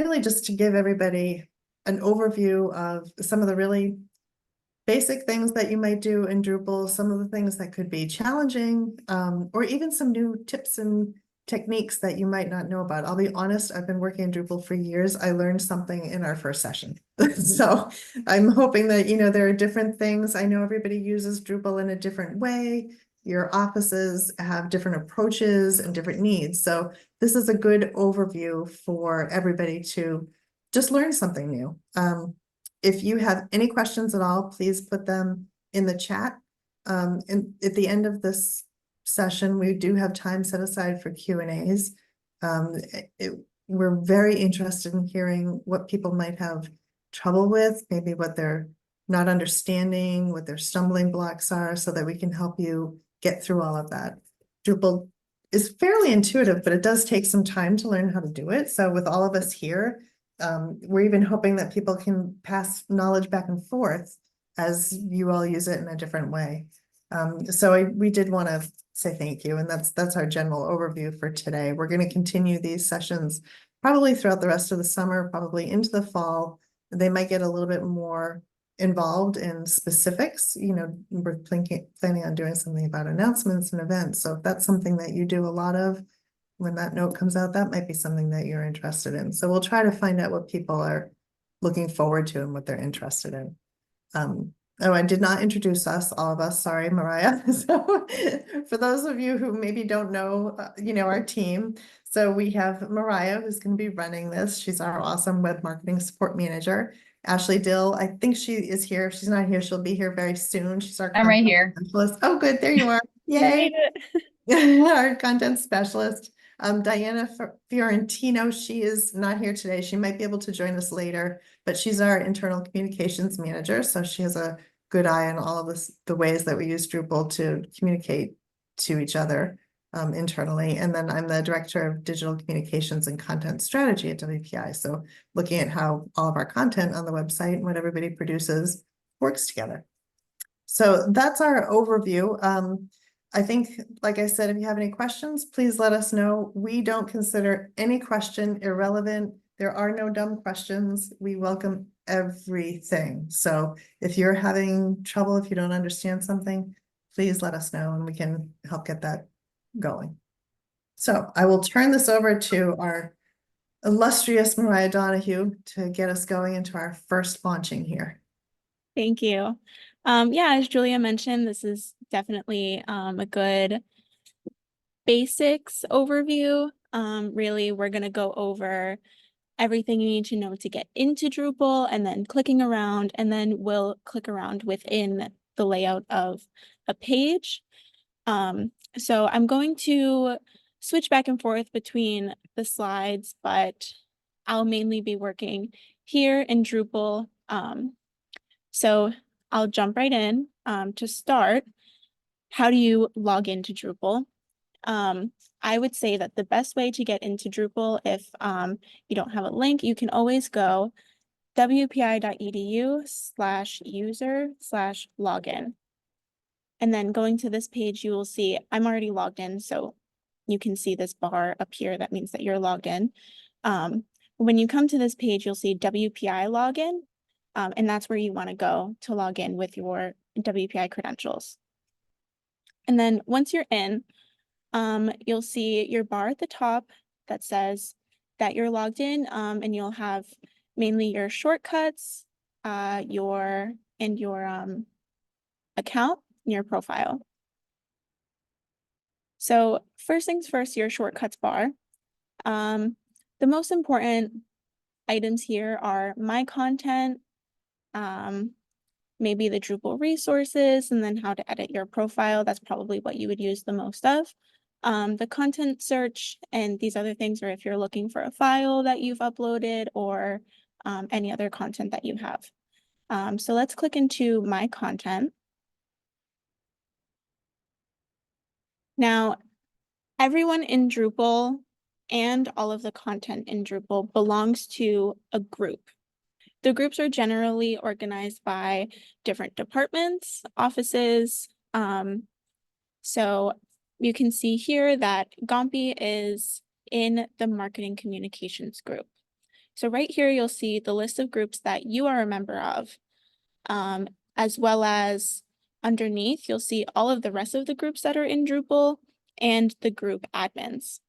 really just to give everybody an overview of some of the really basic things that you might do in Drupal, some of the things that could be challenging, or even some new tips and techniques that you might not know about. I'll be honest, I've been working in Drupal for years. I learned something in our first session. So I'm hoping that, there are different things. I know everybody uses Drupal in a different way. Your offices have different approaches and different needs. So this is a good overview for everybody to just learn something new. If you have any questions at all, please put them in the chat. And at the end of this session, we do have time set aside for Q&As. We're very interested in hearing what people might have trouble with, maybe what they're not understanding, what their stumbling blocks are, so that we can help you get through all of that. Drupal is fairly intuitive, but it does take some time to learn how to do it. So with all of us here, we're even hoping that people can pass knowledge back and forth as you all use it in a different way. So we did want to say thank you, and that's our general overview for today. We're going to continue these sessions probably throughout the rest of the summer, probably into the fall. They might get a little bit more involved in specifics. We're planning on doing something about announcements and events. So if that's something that you do a lot of, when that note comes out, that might be something that you're interested in. So we'll try to find out what people are looking forward to and what they're interested in. Oh, I did not introduce us, all of us. Sorry, Mariah. So for those of you who maybe don't know, our team. So we have Mariah, who's going to be running this. She's our awesome web marketing support manager. Ashley Dill, I think she is here. If she's not here, she'll be here very soon. She's our I'm right here. specialist. Oh, good. There you are. Yay. Our content specialist. Diana Fiorentino, she is not here today. She might be able to join us later, but she's our internal communications manager. So she has a good eye on all of the ways that we use Drupal to communicate to each other internally. And then I'm the director of digital communications and content strategy at WPI. So looking at how all of our content on the website and what everybody produces works together. So that's our overview. I think, like I said, if you have any questions, please let us know. We don't consider any question irrelevant. There are no dumb questions. We welcome everything. So if you're having trouble, if you don't understand something, please let us know and we can help get that going. So I will turn this over to our illustrious Mariah Donahue to get us going into our first launching here. Thank you. Yeah, as Julia mentioned, this is definitely a good basics overview. Really, we're going to go over everything you need to know to get into Drupal and then clicking around, and then we'll click around within the layout of a page. So I'm going to switch back and forth between the slides, but I'll mainly be working here in Drupal. So I'll jump right in. To start, how do you log into Drupal? I would say that the best way to get into Drupal, if you don't have a link, you can always go wpi.edu/user/login. And then going to this page, you will see I'm already logged in, so you can see this bar up here. That means that you're logged in. When you come to this page, you'll see WPI login, and that's where you want to go to log in with your WPI credentials. And then once you're in, you'll see your bar at the top that says that you're logged in, and you'll have mainly your shortcuts, your account, and your profile. So first things first, your shortcuts bar. The most important items here are my content, maybe the Drupal resources, and then how to edit your profile. That's probably what you would use the most of. The content search and these other things are if you're looking for a file that you've uploaded or any other content that you have. So let's click into my content. Now, everyone in Drupal and all of the content in Drupal belongs to a group. The groups are generally organized by different departments, offices. So you can see here that Gompy is in the marketing communications group. So right here, you'll see the list of groups that you are a member of, as well as underneath, you'll see all of the rest of the groups that are in Drupal and the group admins.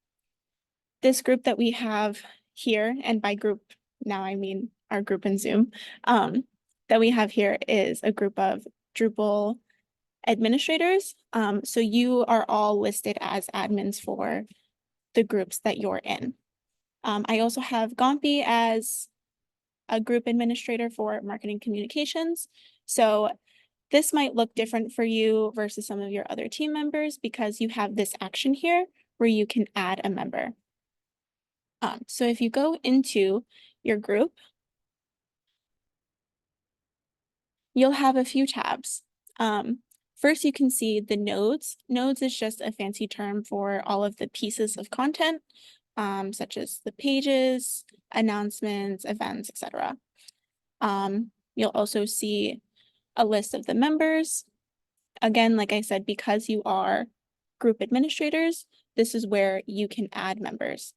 This group that we have here, and by group, now I mean our group in Zoom, that we have here is a group of Drupal administrators. So you are all listed as admins for the groups that you're in. I also have Gompy as a group administrator for marketing communications. So this might look different for you versus some of your other team members because you have this action here where you can add a member. So if you go into your group, you'll have a few tabs. First, you can see the nodes. Nodes is just a fancy term for all of the pieces of content, such as the pages, announcements, events, etc. You'll also see a list of the members. Again, like I said, because you are group administrators, this is where you can add members.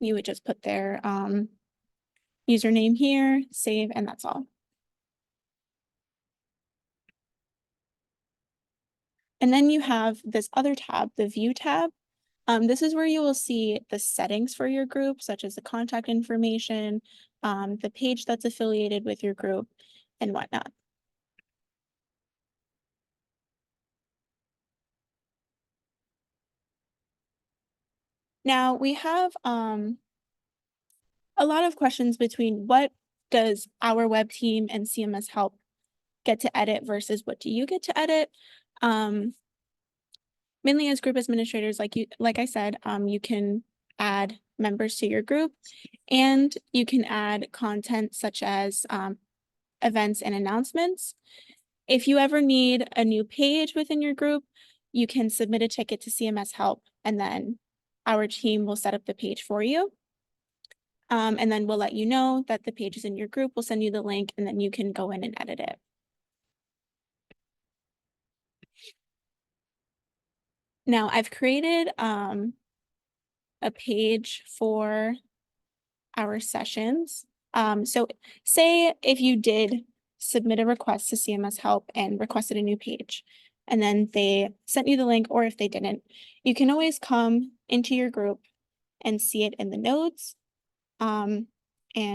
You would just put their username here, save, and that's all. And then you have this other tab, the View tab. This is where you will see the settings for your group, such as the contact information, the page that's affiliated with your group, and whatnot. Now we have a lot of questions between what does our web team and CMS Help get to edit versus what do you get to edit? Mainly as group administrators, like I said, you can add members to your group and you can add content such as events and announcements. If you ever need a new page within your group, you can submit a ticket to CMS Help and then our team will set up the page for you. And then we'll let you know that the page is in your group. We'll send you the link and then you can go in and edit it. Now I've created a page for our sessions. So say if you did submit a request to CMS Help and requested a new page, and then they sent you the link, or if they didn't, you can always come into your group and see it in the nodes. And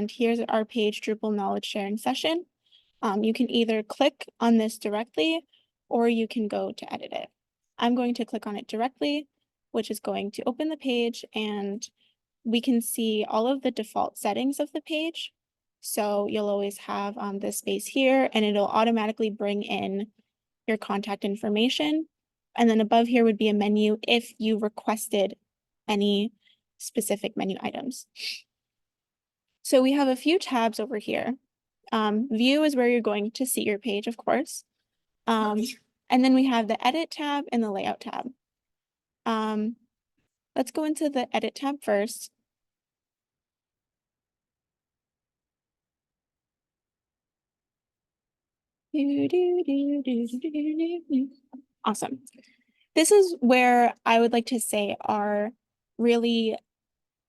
here's our page, Drupal knowledge sharing session. You can either click on this directly, or you can go to edit it. I'm going to click on it directly, which is going to open the page, and we can see all of the default settings of the page. So you'll always have this space here, and it'll automatically bring in your contact information. And then above here would be a menu if you requested any specific menu items. So we have a few tabs over here. View is where you're going to see your page, of course. And then we have the edit tab and the layout tab. Let's go into the edit tab first. Awesome. This is where I would like to say are really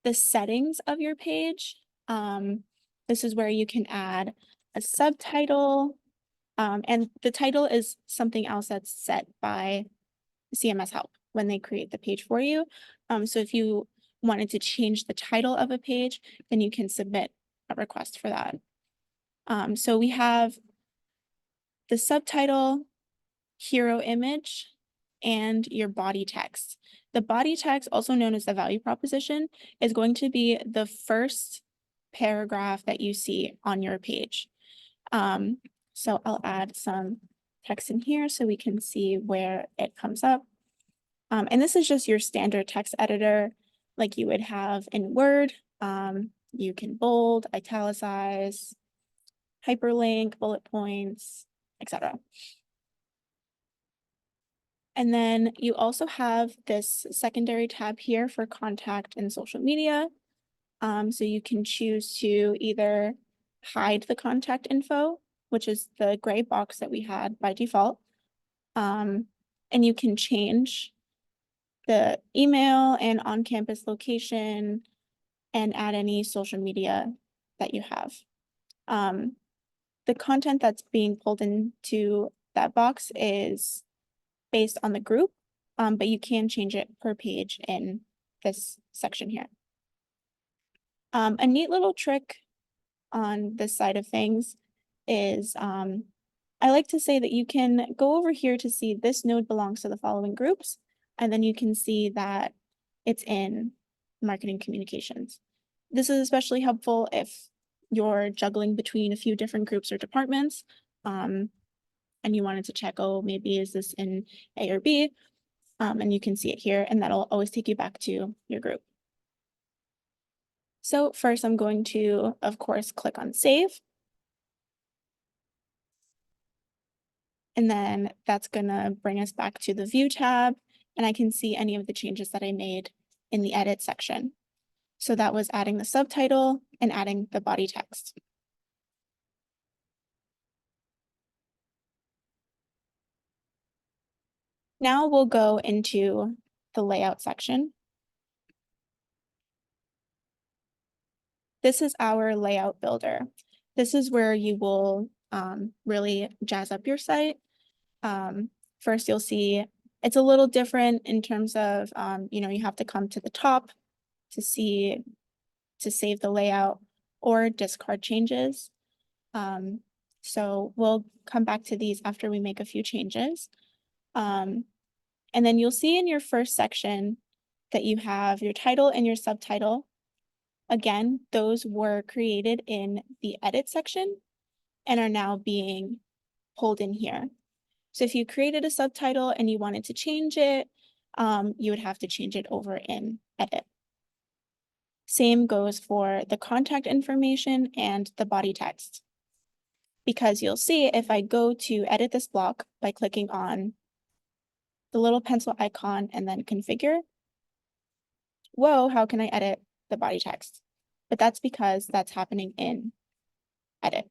the settings of your page. This is where you can add a subtitle, and the title is something else that's set by CMS Help when they create the page for you. So if you wanted to change the title of a page, then you can submit a request for that. So we have the subtitle, hero image, and your body text. The body text, also known as the value proposition, is going to be the first paragraph that you see on your page. So I'll add some text in here so we can see where it comes up. And this is just your standard text editor like you would have in Word. You can bold, italicize, hyperlink, bullet points, etc. And then you also have this secondary tab here for contact and social media. So you can choose to either hide the contact info, which is the gray box that we had by default. And you can change the email and on-campus location and add any social media that you have. The content that's being pulled into that box is based on the group, but you can change it per page in this section here. A neat little trick on this side of things is I like to say that you can go over here to see this node belongs to the following groups, and then you can see that it's in marketing communications. This is especially helpful if you're juggling between a few different groups or departments, and you wanted to check, oh, maybe is this in A or B? And you can see it here, and that'll always take you back to your group. So first I'm going to, of course, click on save. And then that's gonna bring us back to the view tab, and I can see any of the changes that I made in the edit section. So that was adding the subtitle and adding the body text. Now we'll go into the layout section. This is our layout builder. This is where you will really jazz up your site. First, you'll see it's a little different in terms of, you have to come to the top to save the layout or discard changes. So we'll come back to these after we make a few changes. And then you'll see in your first section that you have your title and your subtitle. Again, those were created in the edit section and are now being pulled in here. So if you created a subtitle and you wanted to change it, you would have to change it over in edit. Same goes for the contact information and the body text. Because you'll see if I go to edit this block by clicking on the little pencil icon and then configure, whoa, how can I edit the body text? But that's because that's happening in edit.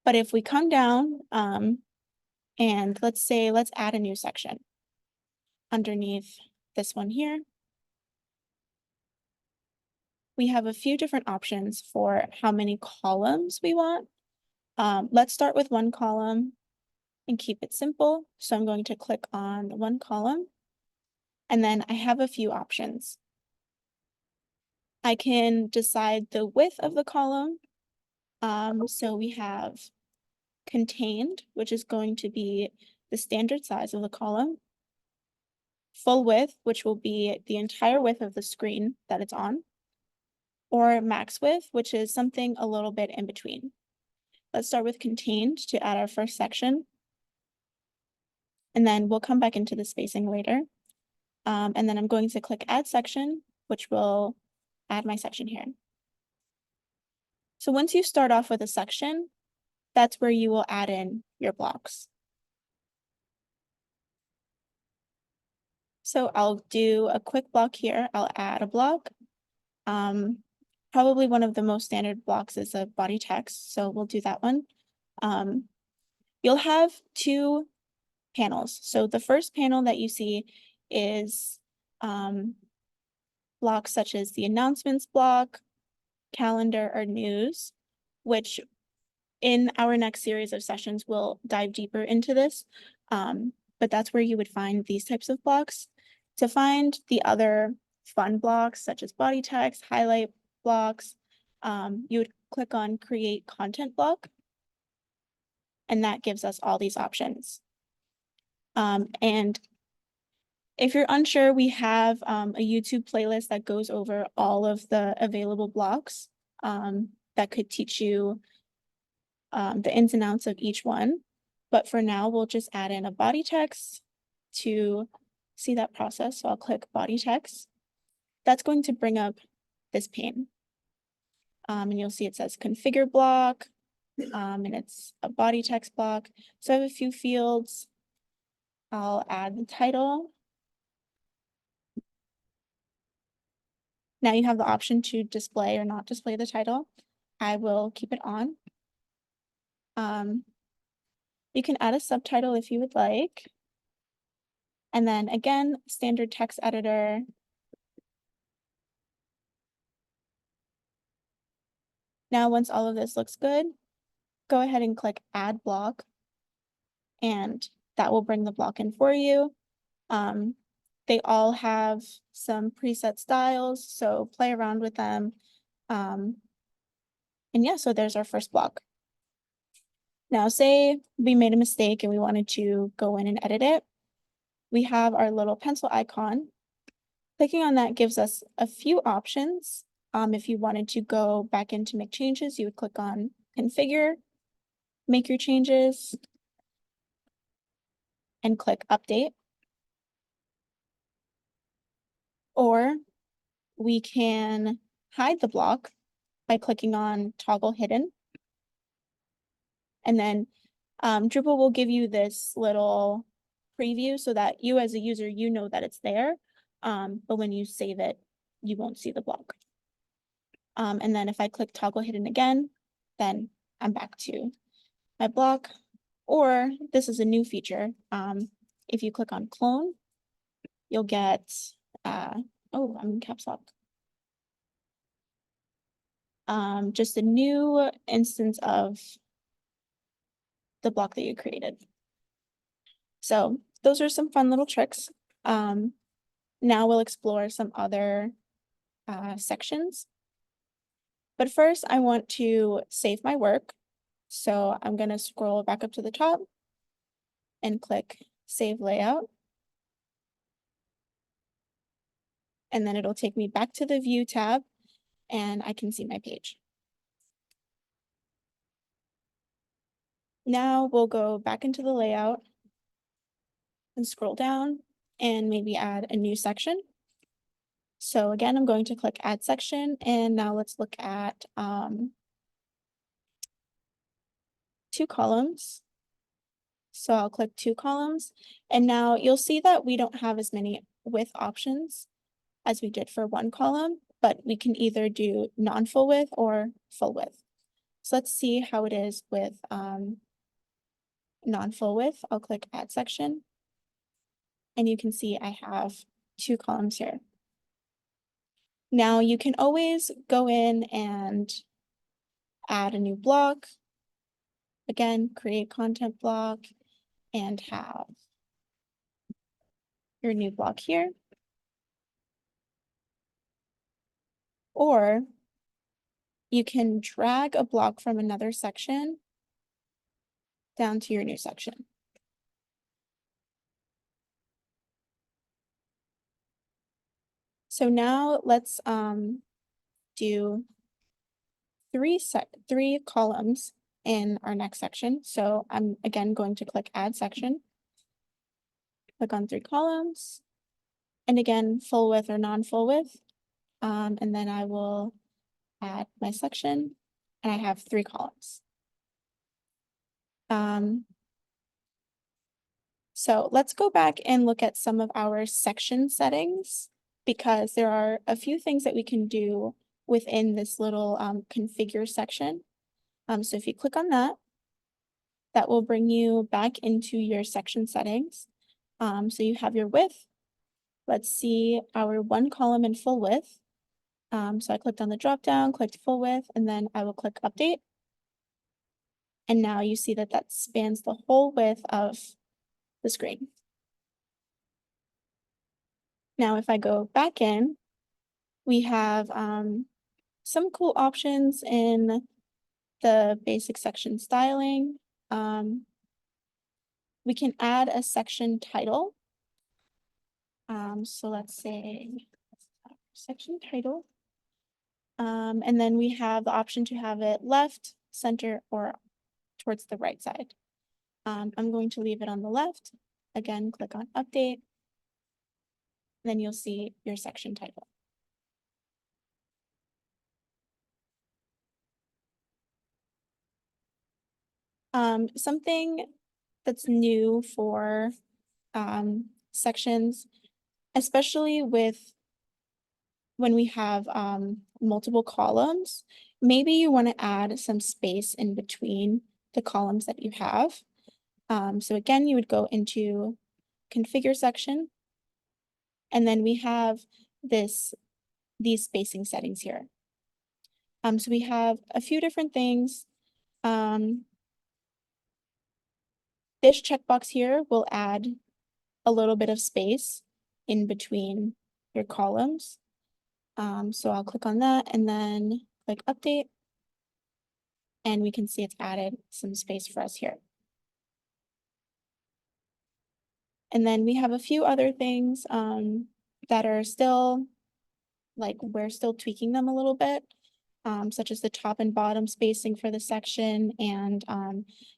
But if we come down and let's add a new section underneath this one here, we have a few different options for how many columns we want. Let's start with one column and keep it simple. So I'm going to click on one column, and then I have a few options. I can decide the width of the column. So we have contained, which is going to be the standard size of the column. Full width, which will be the entire width of the screen that it's on. Or max width, which is something a little bit in between. Let's start with contained to add our first section. And then we'll come back into the spacing later. And then I'm going to click add section, which will add my section here. So once you start off with a section, that's where you will add in your blocks. So I'll do a quick block here. I'll add a block. Probably one of the most standard blocks is a body text, so we'll do that one. You'll have two panels. So the first panel that you see is blocks such as the announcements block, calendar, or news, which in our next series of sessions, we'll dive deeper into this. But that's where you would find these types of blocks. To find the other fun blocks, such as body text, highlight blocks, you would click on create content block, and that gives us all these options. And if you're unsure, we have a YouTube playlist that goes over all of the available blocks that could teach you the ins and outs of each one. But for now, we'll just add in a body text to see that process. So I'll click body text. That's going to bring up this pane. And you'll see it says configure block, and it's a body text block. So I have a few fields. I'll add the title. Now you have the option to display or not display the title. I will keep it on. You can add a subtitle if you would like. And then again, standard text editor. Now, once all of this looks good, go ahead and click Add Block, and that will bring the block in for you. They all have some preset styles, so play around with them. And yeah, so there's our first block. Now, say we made a mistake and we wanted to go in and edit it. We have our little pencil icon. Clicking on that gives us a few options. If you wanted to go back in to make changes, you would click on Configure, make your changes, and click Update. Or we can hide the block by clicking on Toggle Hidden. And then Drupal will give you this little preview so that you as a user, you know that it's there. But when you save it, you won't see the block. And then if I click Toggle Hidden again, then I'm back to my block. Or this is a new feature. If you click on Clone, you'll get, oh, I'm in caps lock. Just a new instance of the block that you created. So those are some fun little tricks. Now we'll explore some other sections. But first, I want to save my work. So I'm going to scroll back up to the top and click Save Layout. And then it'll take me back to the View tab, and I can see my page. Now we'll go back into the layout and scroll down and maybe add a new section. So again, I'm going to click Add Section, and now let's look at 2 columns. So I'll click 2 columns, and now you'll see that we don't have as many width options as we did for 1 column, but we can either do non-full width or full width. So let's see how it is with non-full width. I'll click Add Section, and you can see I have 2 columns here. Now you can always go in and add a new block. Again, create content block and have your new block here. Or you can drag a block from another section down to your new section. So now let's do 3 columns in our next section. So I'm again going to click Add Section, click on 3 columns, and again, full width or non-full width. And then I will add my section, and I have 3 columns. So let's go back and look at some of our section settings, because there are a few things that we can do within this little configure section. So if you click on that, that will bring you back into your section settings. So you have your width. Let's see our 1 column in full width. So I clicked on the drop down, clicked full width, and then I will click Update. And now you see that that spans the whole width of the screen. Now, if I go back in, we have some cool options in the basic section styling. We can add a section title. So let's say section title. And then we have the option to have it left, center, or towards the right side. I'm going to leave it on the left. Again, click on Update. Then you'll see your section title. Something that's new for sections, especially with when we have multiple columns, maybe you want to add some space in between the columns that you have. So again, you would go into Configure section, and then we have these spacing settings here. So we have a few different things. This checkbox here will add a little bit of space in between your columns. So I'll click on that and then click update. And we can see it's added some space for us here. And then we have a few other things that are still, like, we're still tweaking them a little bit, such as the top and bottom spacing for the section and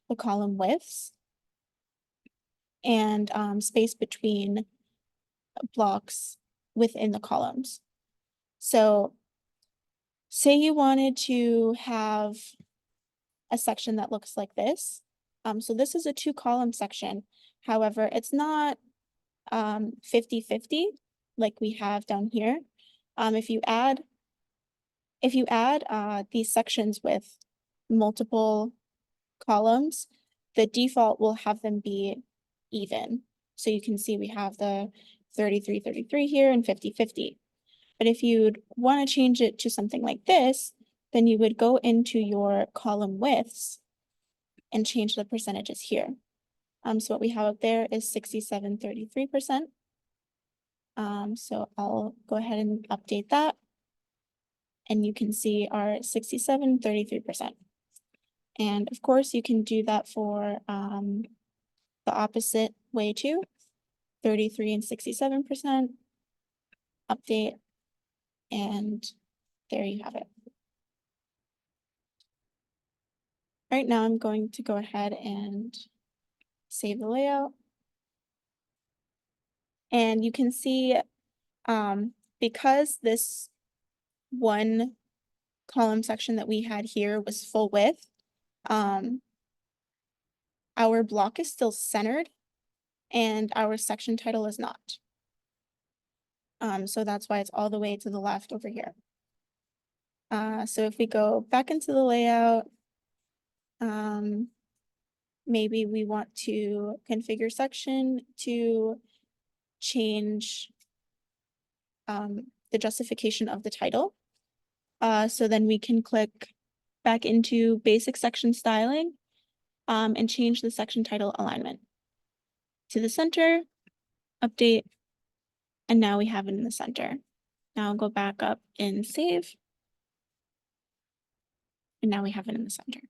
the column widths and space between blocks within the columns. So say you wanted to have a section that looks like this. So this is a 2-column section. However, it's not 50-50 like we have down here. If you add these sections with multiple columns, the default will have them be even. So you can see we have the 33-33 here and 50-50. But if you'd want to change it to something like this, then you would go into your column widths and change the percentages here. So what we have up there is 67-33%. So I'll go ahead and update that. And you can see our 67-33%. And of course, you can do that for the opposite way too. 33 and 67%. Update. And there you have it. Right now, I'm going to go ahead and save the layout. And you can see, because this one column section that we had here was full width, our block is still centered and our section title is not. So that's why it's all the way to the left over here. So if we go back into the layout, maybe we want to configure section to change the justification of the title. So then we can click back into basic section styling and change the section title alignment to the center, update, and now we have it in the center. Now I'll go back up and save. And now we have it in the center.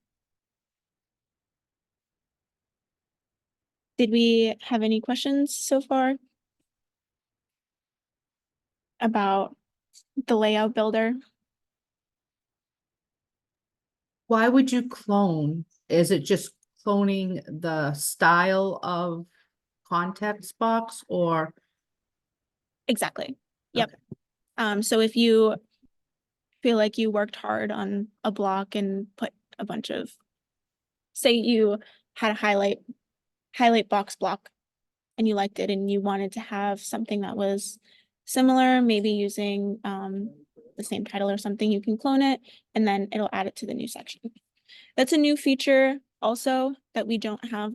Did we have any questions so far about the layout builder? Why would you clone? Is it just cloning the style of context box or? Exactly. Yep. So if you feel like you worked hard on a block and put a bunch of, say you had a highlight box block and you liked it and you wanted to have something that was similar, maybe using the same title or something, you can clone it and then it'll add it to the new section. That's a new feature also that we don't have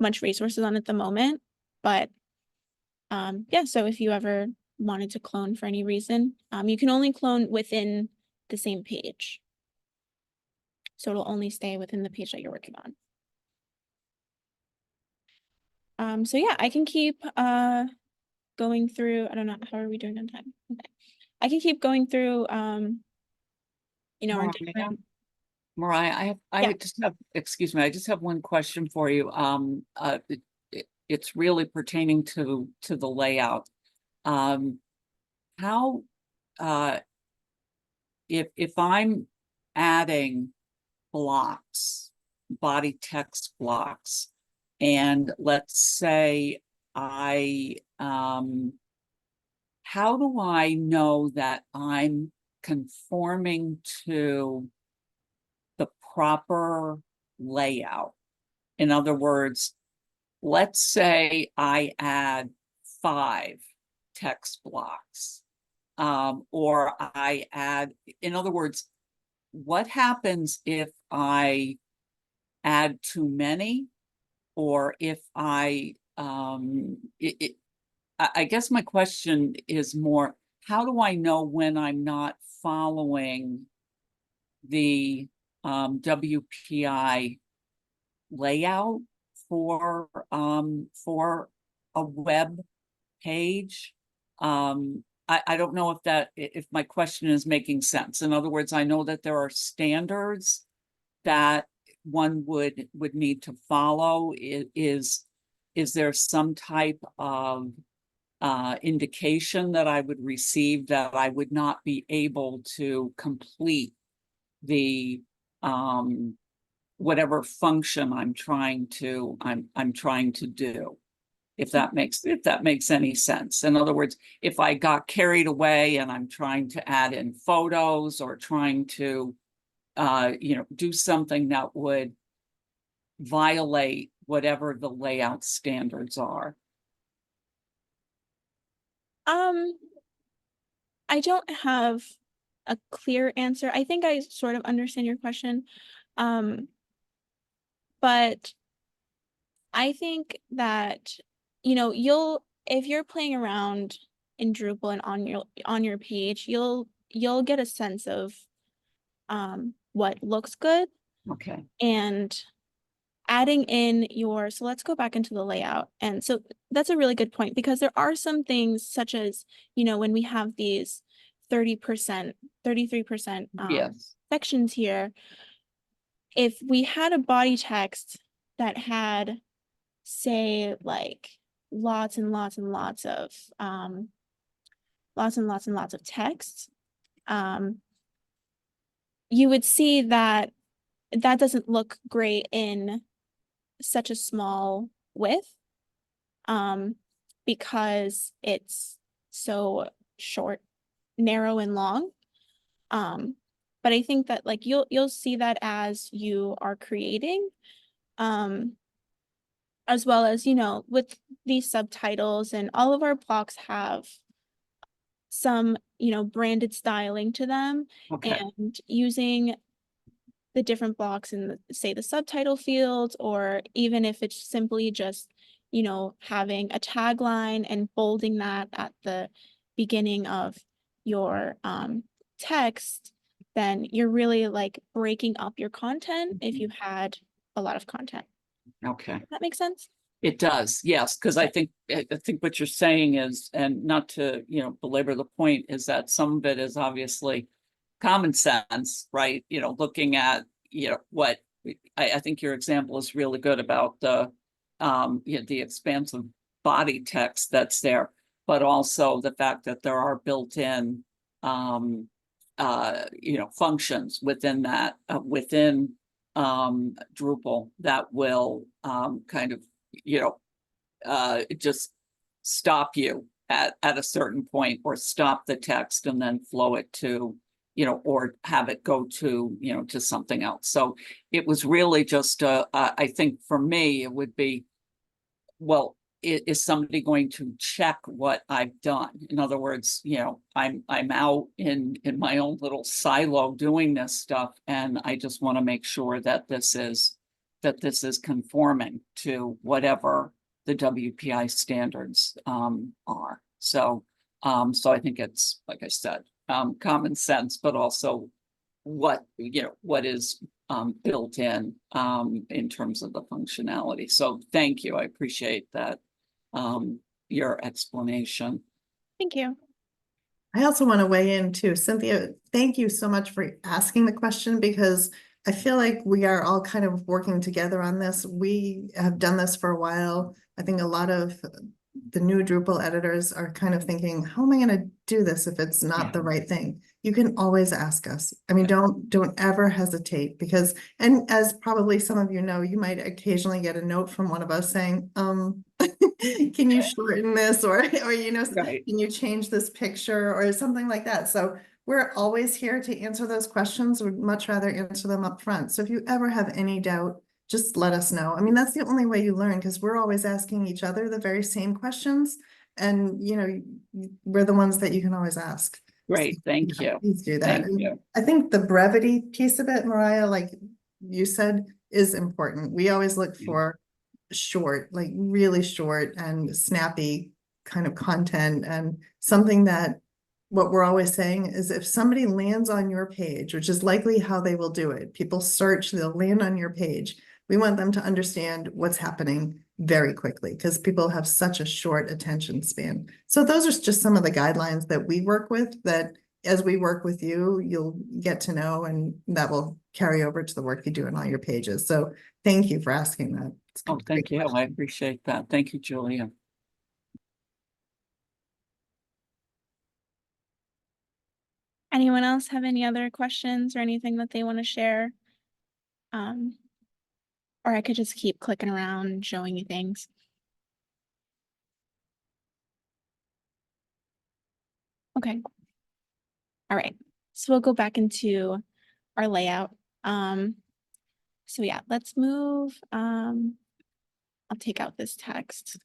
much resources on at the moment, but yeah, so if you ever wanted to clone for any reason, you can only clone within the same page. So it'll only stay within the page that you're working on. So yeah, I can keep going through, I don't know, how are we doing on time? Okay. I can keep going through you know, our different. Mariah, Yeah. just have, excuse me, I just have one question for you. It's really pertaining to the layout. How, if I'm adding blocks, body text blocks, and let's say how do I know that I'm conforming to the proper layout? In other words, let's say I add 5 text blocks, or I add, in other words, what happens if I add too many, or if I guess my question is more, how do I know when I'm not following the WPI layout for a web page. I don't know if my question is making sense. In other words, I know that there are standards that one would need to follow. Is there some type of indication that I would receive that I would not be able to complete the whatever function I'm trying to do? If that makes any sense. In other words, if I got carried away and I'm trying to add in photos or trying to do something that would violate whatever the layout standards are. I don't have a clear answer. I think I sort of understand your question. But I think that, if you're playing around in Drupal and on your page, you'll get a sense of what looks good, Okay. and adding in so let's go back into the layout. And so that's a really good point, because there are some things such as, when we have these 30%, 33% Yes. sections here, if we had a body text that had, say, like lots and lots and lots of text, you would see that that doesn't look great in such a small width, because it's so short, narrow, and long. But I think that, like, you'll see that as you are creating, as well as, with these subtitles, and all of our blocks have some, branded styling to them. Okay. And using the different blocks in say the subtitle fields, or even if it's simply just, having a tagline and bolding that at the beginning of your text, then you're really like breaking up your content if you had a lot of content. Okay. Does that make sense? It does, yes, because I think what you're saying is, and not to, belabor the point, is that some of it is obviously common sense, right? Looking at, what I think your example is really good about the expansive body text that's there, but also the fact that there are built-in functions within that within Drupal that will kind of just stop you at a certain point, or stop the text and then flow it to, or have it go to, to something else. So it was really just, I think for me, it would be, well, is somebody going to check what I've done? In other words, I'm out in my own little silo doing this stuff, and I just want to make sure that this is conforming to whatever the WPI standards are. So I think it's, like I said, common sense, but also what is built in terms of the functionality. So thank you. I appreciate that, your explanation. Thank you. I also want to weigh in too. Cynthia, thank you so much for asking the question, because I feel like we are all kind of working together on this. We have done this for a while. I think a lot of the new Drupal editors are kind of thinking, how am I going to do this if it's not the right thing? You can always ask us. I mean, don't ever hesitate, because, and as probably some of you know, you might occasionally get a note from one of us saying, can you shorten this, or Right. can you change this picture, or something like that. So we're always here to answer those questions. We'd much rather answer them up front. So if you ever have any doubt, just let us know. I mean, that's the only way you learn, because we're always asking each other the very same questions, and we're the ones that you can always ask. Great, thank you. Please do that. Thank you. I think the brevity piece of it, Mariah, like you said, is important. We always look for short, like really short and snappy kind of content, and something that what we're always saying is if somebody lands on your page, which is likely how they will do it, people search, they'll land on your page. We want them to understand what's happening very quickly because people have such a short attention span. So those are just some of the guidelines that we work with that as we work with you, you'll get to know, and that will carry over to the work you do on all your pages. So thank you for asking that. It's a Oh, great thank you. I question. appreciate that. Thank you, Julia. Anyone else have any other questions or anything that they want to share? Or I could just keep clicking around and showing you things. Okay. All right. So we'll go back into our layout. So yeah, let's move. I'll take out this text.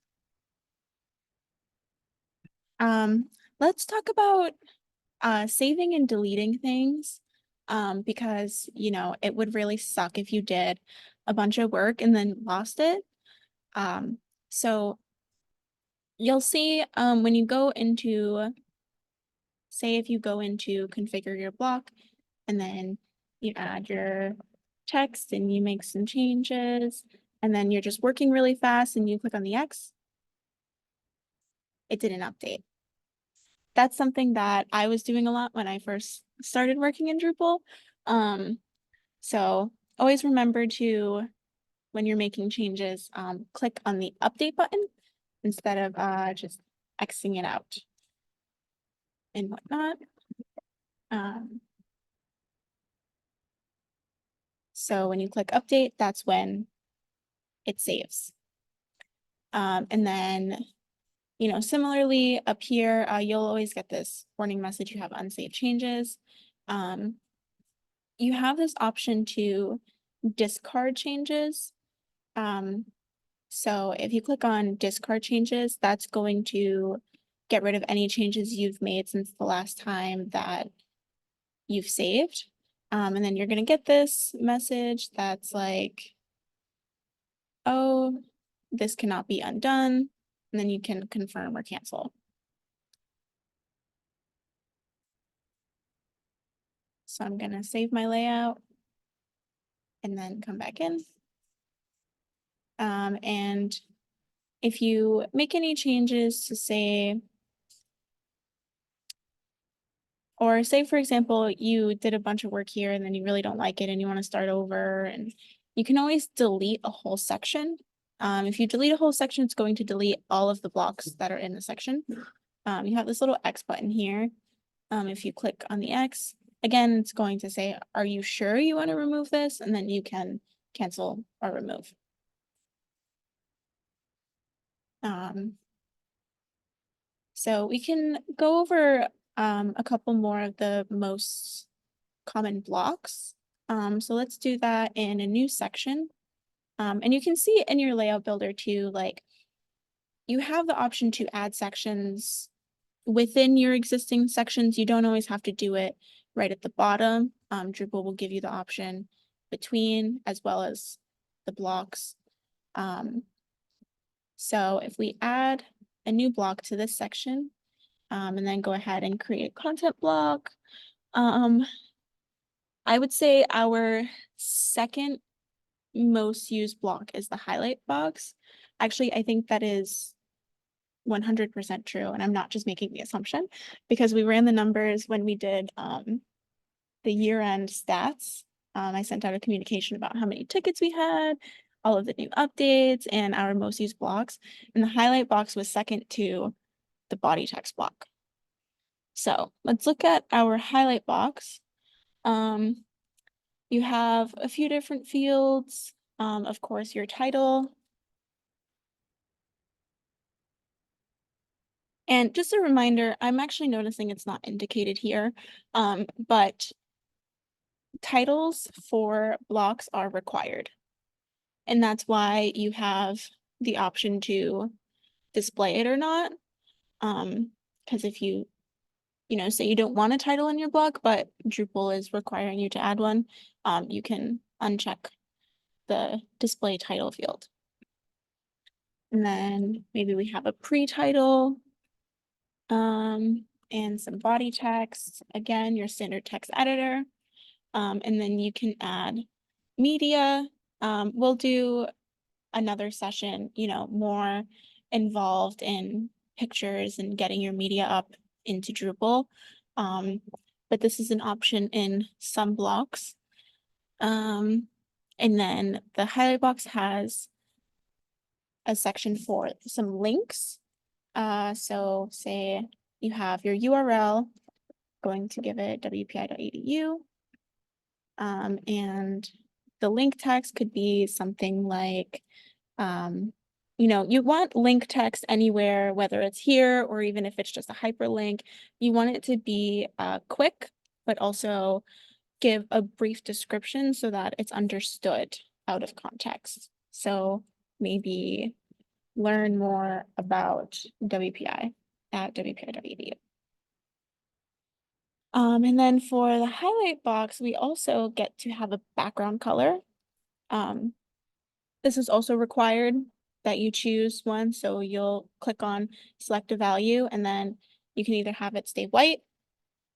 Let's talk about saving and deleting things. Because you know, it would really suck if you did a bunch of work and then lost it. So you'll see when you go into, say if you go into configure your block and then you add your text and you make some changes and then you're just working really fast and you click on the X, it didn't update. That's something that I was doing a lot when I first started working in Drupal. So always remember to, when you're making changes, click on the update button instead of just Xing it out and whatnot. So when you click update, that's when it saves. And then, you know, similarly up here, you'll always get this warning message, you have unsaved changes. You have this option to discard changes. So if you click on discard changes, that's going to get rid of any changes you've made since the last time that you've saved. And then you're going to get this message that's like, oh, this cannot be undone. And then you can confirm or cancel. So I'm going to save my layout and then come back in. And if you make any changes to say, or say, for example, you did a bunch of work here and then you really don't like it and you want to start over, and you can always delete a whole section. If you delete a whole section, it's going to delete all of the blocks that are in the section. You have this little X button here. If you click on the X, again, it's going to say, are you sure you want to remove this? And then you can cancel or remove. So we can go over a couple more of the most common blocks. So let's do that in a new section. And you can see in your layout builder too, like you have the option to add sections within your existing sections. You don't always have to do it right at the bottom. Drupal will give you the option between as well as the blocks. So if we add a new block to this section, and then go ahead and create a content block, I would say our second most used block is the highlight box. Actually, I think that is 100% true, and I'm not just making the assumption because we ran the numbers when we did the year-end stats. I sent out a communication about how many tickets we had, all of the new updates, and our most used blocks. And the highlight box was second to the body text block. So let's look at our highlight box. You have a few different fields. Of course, your title. And just a reminder, I'm actually noticing it's not indicated here, but titles for blocks are required. And that's why you have the option to display it or not. Because if you say you don't want a title in your block, but Drupal is requiring you to add one, you can uncheck the display title field. And then maybe we have a pre-title. and some body text. Again, your standard text editor. And then you can add media. We'll do another session, more involved in pictures and getting your media up into Drupal. But this is an option in some blocks. And then the highlight box has a section for some links. So say you have your URL, going to give it wpi.edu. And the link text could be something like, you want link text anywhere, whether it's here or even if it's just a hyperlink, you want it to be quick, but also give a brief description so that it's understood out of context. So maybe learn more about WPI at wpi.edu. And then for the highlight box, we also get to have a background color. This is also required that you choose one. So you'll click on select a value, and then you can either have it stay white,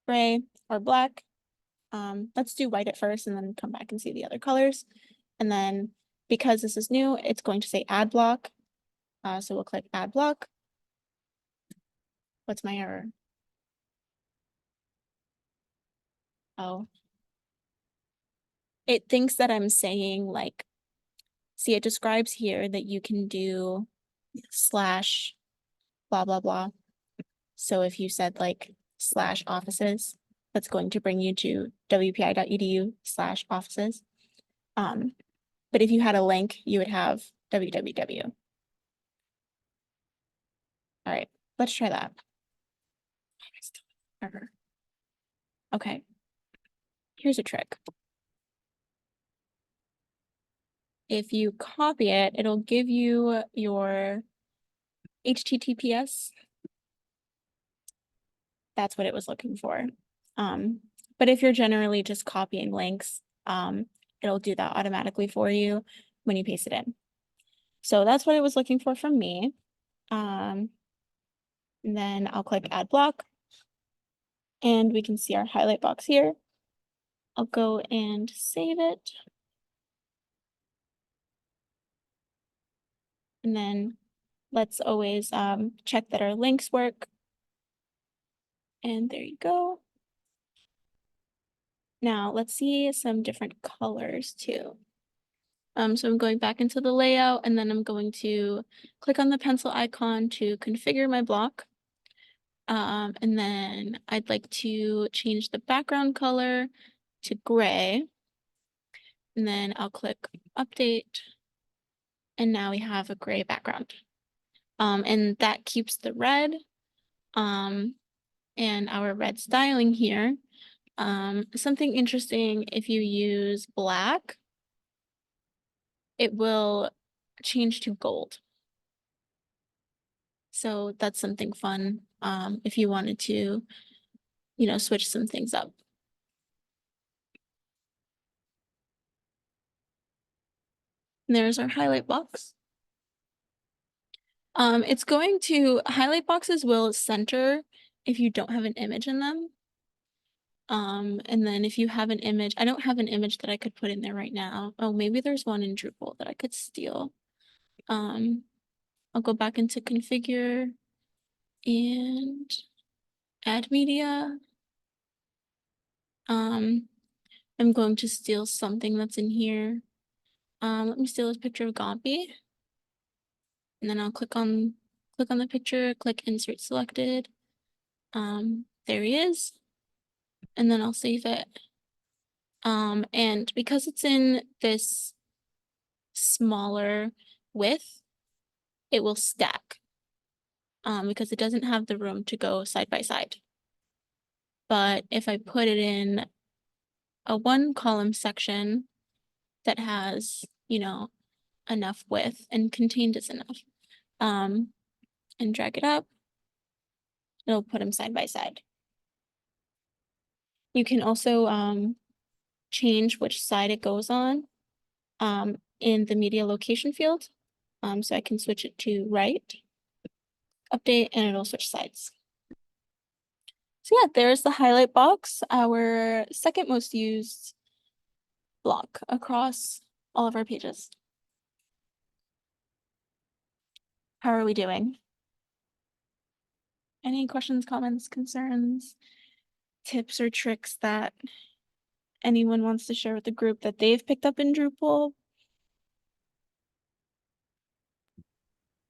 gray, or black. Let's do white at first and then come back and see the other colors. And then because this is new, it's going to say add block. So we'll click add block. What's my error? Oh. It thinks that I'm saying like, see, it describes here that you can do slash blah, blah, blah. So if you said like slash offices, that's going to bring you to wpi.edu/offices. But if you had a link, you would have www. All right, let's try that. Error. Okay, here's a trick. If you copy it, it'll give you your HTTPS. That's what it was looking for. But if you're generally just copying links, it'll do that automatically for you when you paste it in. So that's what it was looking for from me. And then I'll click add block, and we can see our highlight box here. I'll go and save it. And then let's always check that our links work. And there you go. Now let's see some different colors too. So I'm going back into the layout, and then I'm going to click on the pencil icon to configure my block. And then I'd like to change the background color to gray. And then I'll click update. And now we have a gray background. And that keeps the red. And our red styling here. Something interesting, if you use black, it will change to gold. So that's something fun if you wanted to, switch some things up. And there's our highlight box. It's going to, highlight boxes will center if you don't have an image in them. And then if you have an image, I don't have an image that I could put in there right now. Oh, maybe there's one in Drupal that I could steal. I'll go back into configure and add media. I'm going to steal something that's in here. Let me steal this picture of Gompy. And then I'll click on the picture, click insert selected. There he is. And then I'll save it. And because it's in this smaller width, it will stack. Because it doesn't have the room to go side by side. But if I put it in a one column section that has, enough width and contained is enough, and drag it up, it'll put them side by side. You can also change which side it goes on in the media location field. So I can switch it to right, update, and it'll switch sides. So yeah, there's the highlight box, our second most used block across all of our pages. How are we doing? Any questions, comments, concerns, tips or tricks that anyone wants to share with the group that they've picked up in Drupal?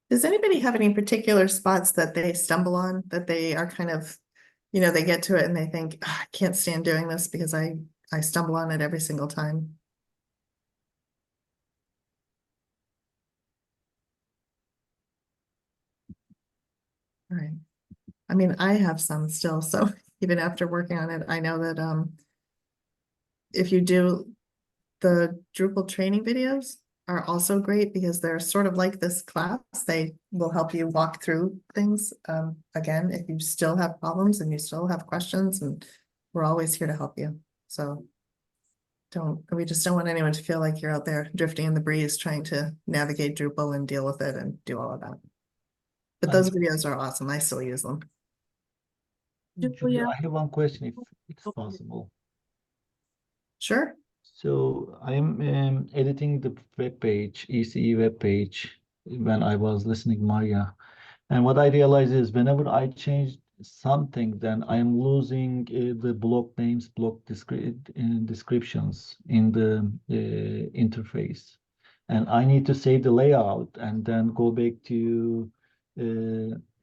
Does anybody have any particular spots that they stumble on, that they are kind of, they get to it and they think, "Ah, I can't stand doing this because I stumble on it every single time." All right. I mean, I have some still, so even after working on it, I know that if you do the Drupal training videos are also great because they're sort of like this class. They will help you walk through things. Again, if you still have problems and you still have questions, and we're always here to help you. So we just don't want anyone to feel like you're out there drifting in the breeze trying to navigate Drupal and deal with it and do all of that. But those videos are awesome. I still use them. Julia, I have one question if it's possible. Sure. So I am editing the web page, ECE web page, when I was listening Maria. And what I realized is whenever I change something, then I am losing the block names, descriptions in the interface. And I need to save the layout and then go back to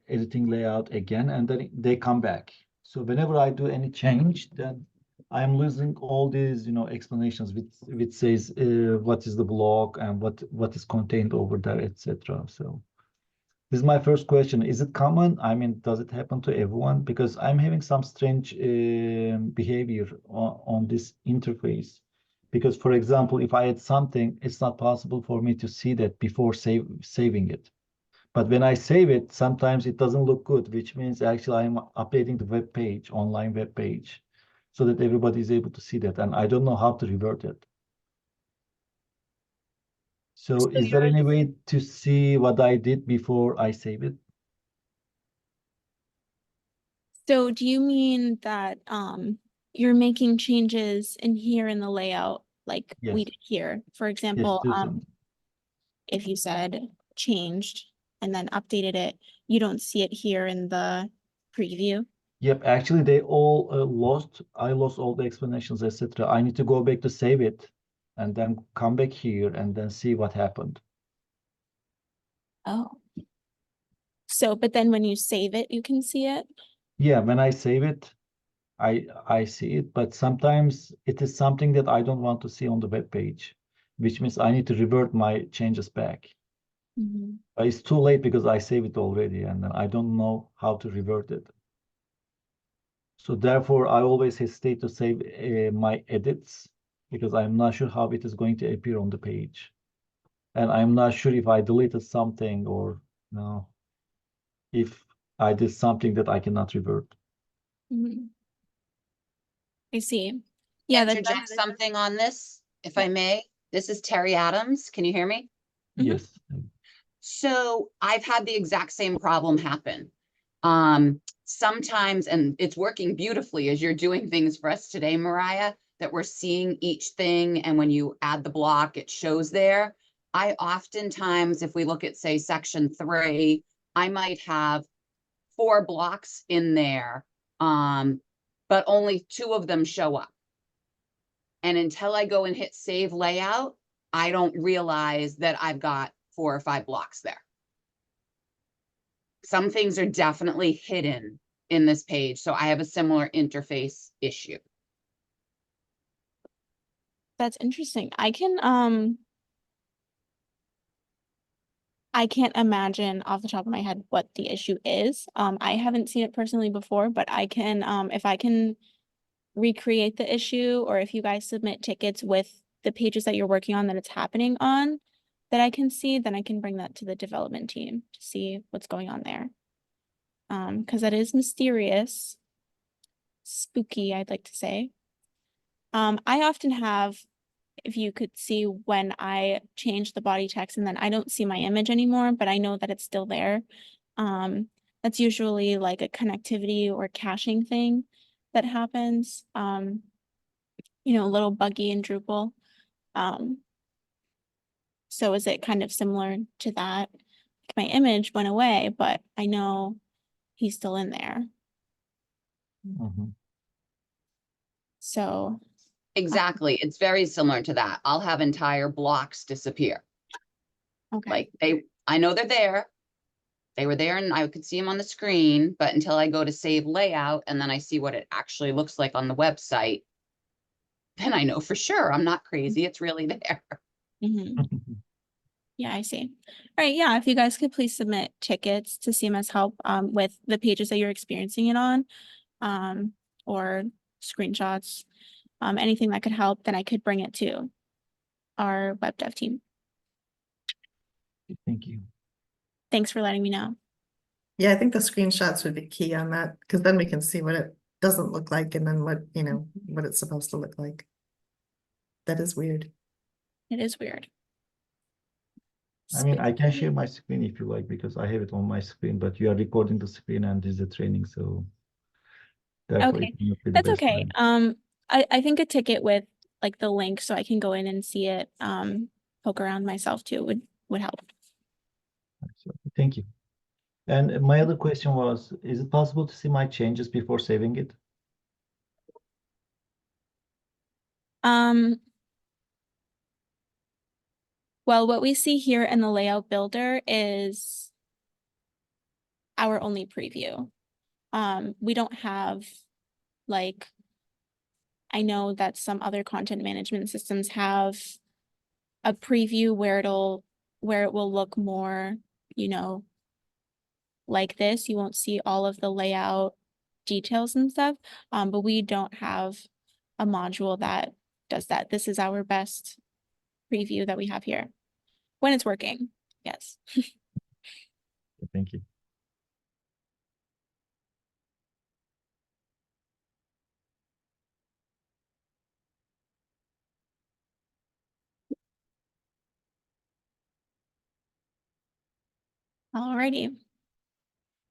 editing layout again, and then they come back. So whenever I do any change, then I'm losing all these, explanations which says what is the block and what is contained over there, etc. So this is my first question. Is it common? I mean, does it happen to everyone? Because I'm having some strange behavior on this interface. Because, for example, if I add something, it's not possible for me to see that before saving it. But when I save it, sometimes it doesn't look good, which means actually I'm updating the web page, online web page, so that everybody is able to see that. And I don't know how to revert it. So is there any way to see what I did before I save it? So do you mean that you're making changes in here in the layout like we Yes. did here? For Yes, example, Susan. if you said changed and then updated it, you don't see it here in the preview. Yep, actually they all lost. I lost all the explanations, etc. I need to go back to save it and then come back here and then see what happened. Oh. So, but then when you save it, you can see it. Yeah, when I save it, I see it, but sometimes it is something that I don't want to see on the web page, which means I need to revert my changes back. Mhm. But it's too late because I saved it already and then I don't know how to revert it. So therefore, I always hesitate to save my edits because I'm not sure how it is going to appear on the page. And I'm not sure if I deleted something or no, if I did something that I cannot revert. Mhm. I see. Yeah, that Interject something on this, if I may. This is Terry Adams. Can you hear me? Mhm. Yes. So I've had the exact same problem happen. Sometimes, and it's working beautifully as you're doing things for us today, Mariah, that we're seeing each thing. And when you add the block, it shows there. I oftentimes, if we look at, say, section 3, I might have 4 blocks in there, but only 2 of them show up. And until I go and hit save layout, I don't realize that I've got 4 or 5 blocks there. Some things are definitely hidden in this page. So I have a similar interface issue. That's interesting. I can't imagine off the top of my head what the issue is. I haven't seen it personally before, but I can, if I can recreate the issue, or if you guys submit tickets with the pages that you're working on that it's happening on, that I can see, then I can bring that to the development team to see what's going on there. Because that is mysterious, spooky, I'd like to say. I often have, if you could see when I change the body text and then I don't see my image anymore, but I know that it's still there. That's usually like a connectivity or caching thing that happens. You know, a little buggy in Drupal. So is it kind of similar to that? My image went away, but I know he's still in there. Mhm. So, Exactly. It's very similar to that. I'll have entire blocks disappear. okay. Like I know they're there. They were there and I could see them on the screen, but until I go to save layout and then I see what it actually looks like on the website, then I know for sure I'm not crazy. It's really there. Mhm. Yeah, I see. All right, yeah, if you guys could please submit tickets to CMS Help with the pages that you're experiencing it on, or screenshots, anything that could help, then I could bring it to our web dev team. Thank you. Thanks for letting me know. Yeah, I think the screenshots would be key on that, because then we can see what it doesn't look like and then what, what it's supposed to look like. That is weird. It is weird. I mean, I can share my screen if you like, because I have it on my screen, but you are recording the screen and this is the training, so therefore Okay, it may not be the that's best okay. time. I think a ticket with like the link so I can go in and see it, poke around myself too would help. So, thank you. And my other question was, is it possible to see my changes before saving it? Well, what we see here in the layout builder is our only preview. We don't have like, I know that some other content management systems have a preview where it will look more, like this. You won't see all of the layout details and stuff. But we don't have a module that does that. This is our best preview that we have here when it's working. Yes. Thank you. Alrighty.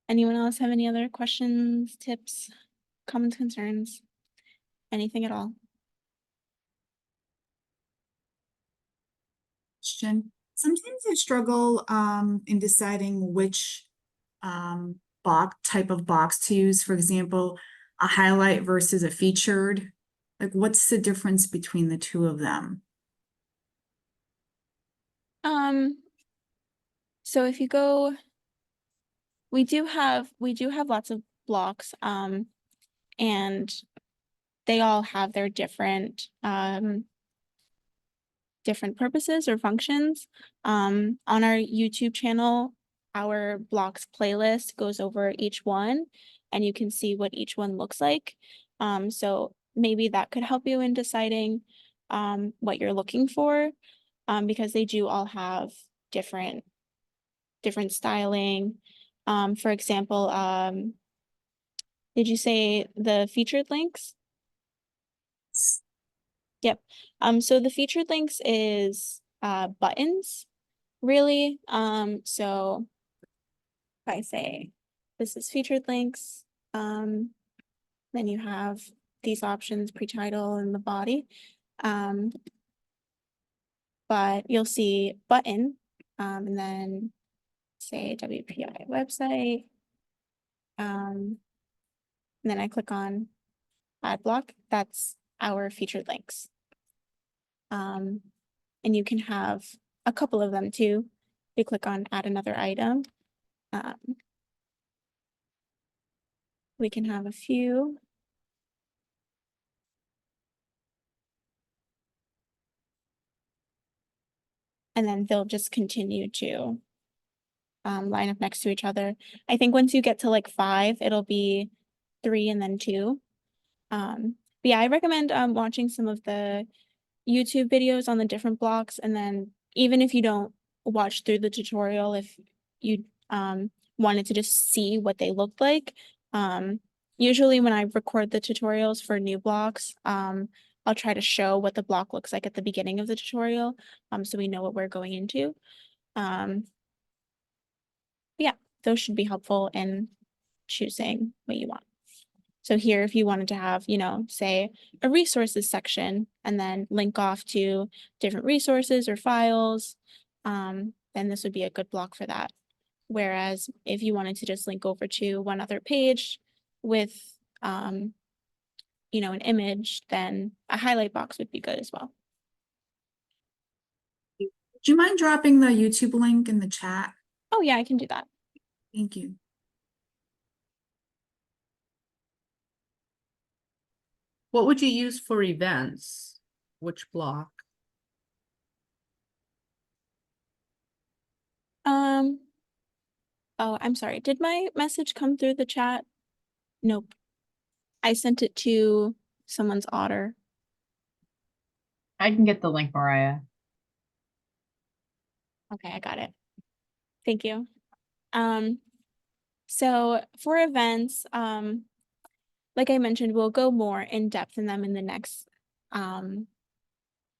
Anyone else have any other questions, tips, comments, concerns, anything at all? Question. Sometimes I struggle in deciding which type of box to use. For example, a highlight versus a featured. Like, what's the difference between the two of them? So if you go, we do have lots of blocks, and they all have their different purposes or functions. On our YouTube channel, our blocks playlist goes over each one and you can see what each one looks like. So maybe that could help you in deciding what you're looking for, because they do all have different styling. For example, did you say the featured links? Yep. So the featured links is buttons, really. So if I say this is featured links, then you have these options, pre-title and the body. But you'll see button, and then say WPI website. And then I click on add block. That's our featured links. And you can have a couple of them too. You click on add another item. We can have a few. And then they'll just continue to line up next to each other. I think once you get to like 5, it'll be 3 and then 2. But yeah, I recommend watching some of the YouTube videos on the different blocks. And then even if you don't watch through the tutorial, if you wanted to just see what they look like, usually when I record the tutorials for new blocks, I'll try to show what the block looks like at the beginning of the tutorial, so we know what we're going into. Yeah, those should be helpful in choosing what you want. So here, if you wanted to have, you know, say a resources section and then link off to different resources or files, then this would be a good block for that. Whereas if you wanted to just link over to one other page with, you know, an image, then a highlight box would be good as well. Do you mind dropping the YouTube link in the chat? Oh yeah, I can do that. Thank you. What would you use for events? Which block? Oh, I'm sorry. Did my message come through the chat? Nope. I sent it to someone's Otter. I can get the link, Mariah. Okay, I got it. Thank you. So for events, like I mentioned, we'll go more in depth in them in the next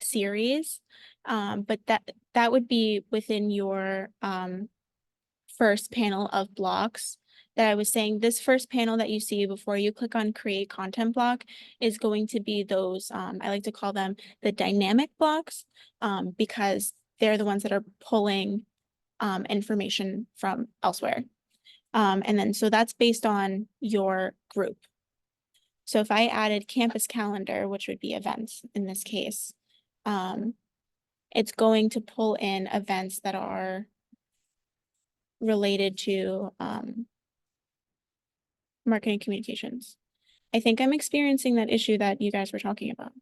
series. But that would be within your first panel of blocks that I was saying. This first panel that you see before you click on create content block is going to be those, I like to call them the dynamic blocks, because they're the ones that are pulling information from elsewhere. And then so that's based on your group. So if I added campus calendar, which would be events in this case, it's going to pull in events that are related to marketing communications. I think I'm experiencing that issue that you guys were talking about.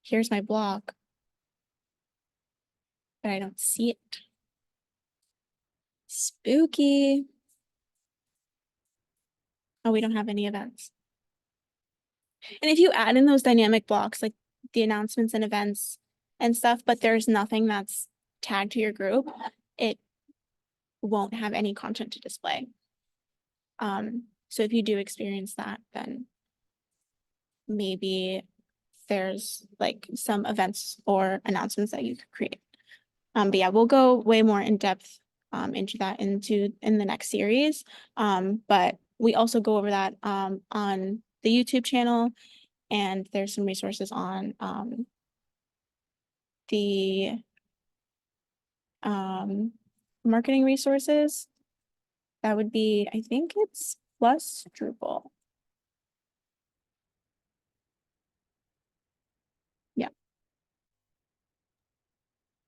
Here's my block, but I don't see it. Spooky. Oh, we don't have any events. And if you add in those dynamic blocks, like the announcements and events and stuff, but there's nothing that's tagged to your group, it won't have any content to display. So if you do experience that, then maybe there's like some events or announcements that you could create. But yeah, we'll go way more in depth into that in the next series. But we also go over that on the YouTube channel, and there's some resources on the marketing resources. That would be, I think it's plus Drupal. Yeah.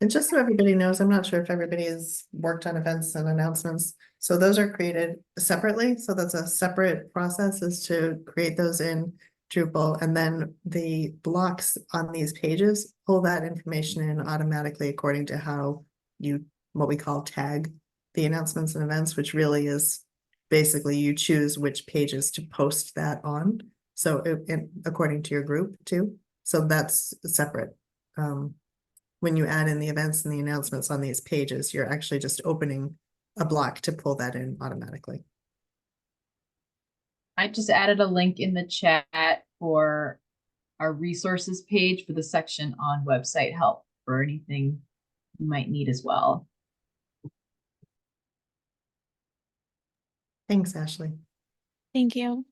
And just so everybody knows, I'm not sure if everybody has worked on events and announcements. So those are created separately. So that's a separate process, is to create those in Drupal. And then the blocks on these pages pull that information in automatically according to how you, what we call tag the announcements and events, which really is basically you choose which pages to post that on. So according to your group too. So that's separate. When you add in the events and the announcements on these pages, you're actually just opening a block to pull that in automatically. I just added a link in the chat for our resources page for the section on website help for anything you might need as well. Thanks, Ashley. Thank you.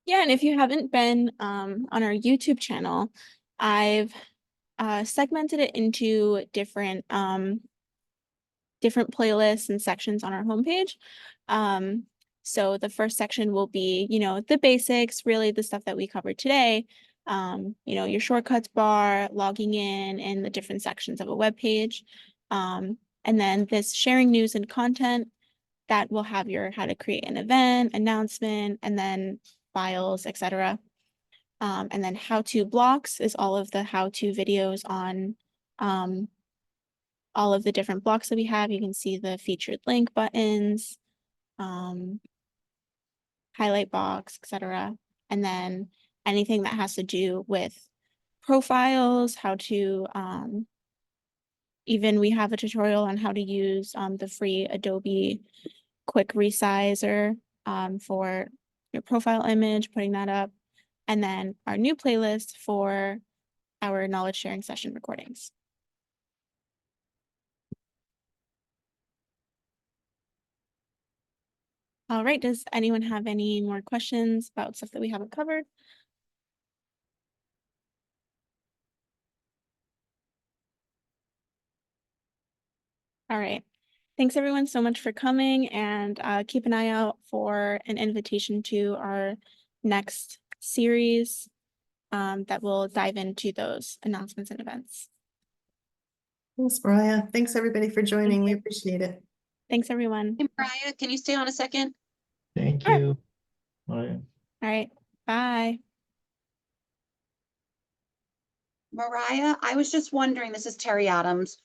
Yeah, and if you haven't been on our YouTube channel, I've segmented it into different playlists and sections on our homepage. So the first section will be, you know, the basics, really the stuff that we covered today. You know, your shortcuts bar, logging in, and the different sections of a web page. And then this sharing news and content, that will have your how to create an event, announcement, and then files, etc. And then how-to blocks is all of the how-to videos on all of the different blocks that we have. You can see the featured link buttons, highlight box, etc. And then anything that has to do with profiles, how to even we have a tutorial on how to use the free Adobe quick resizer for your profile image, putting that up, and then our new playlist for our knowledge sharing session recordings. All right, does anyone have any more questions about stuff that we haven't covered? All right. Thanks everyone so much for coming, and keep an eye out for an invitation to our next series that will dive into those announcements and events. Thanks, Mariah. Thanks, everybody, for joining. We you. appreciate it. Thanks, everyone. Hey, Mariah, can you stay on a second? Thank Sure. you. Bye. All right, bye. Mariah, I was just wondering, this is Terry Adams.